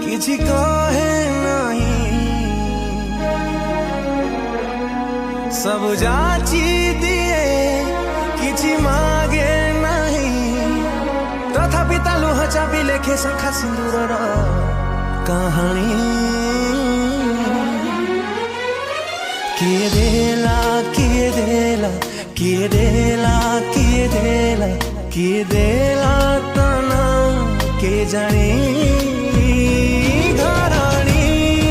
किसी कहे नहीं सब जाची दिए किसी मागे नहीं तथापि लुह चापी लेखे शंखा सिंदूर कहानी किए देला किए देला किए देला किए देला किए देला तना के जानी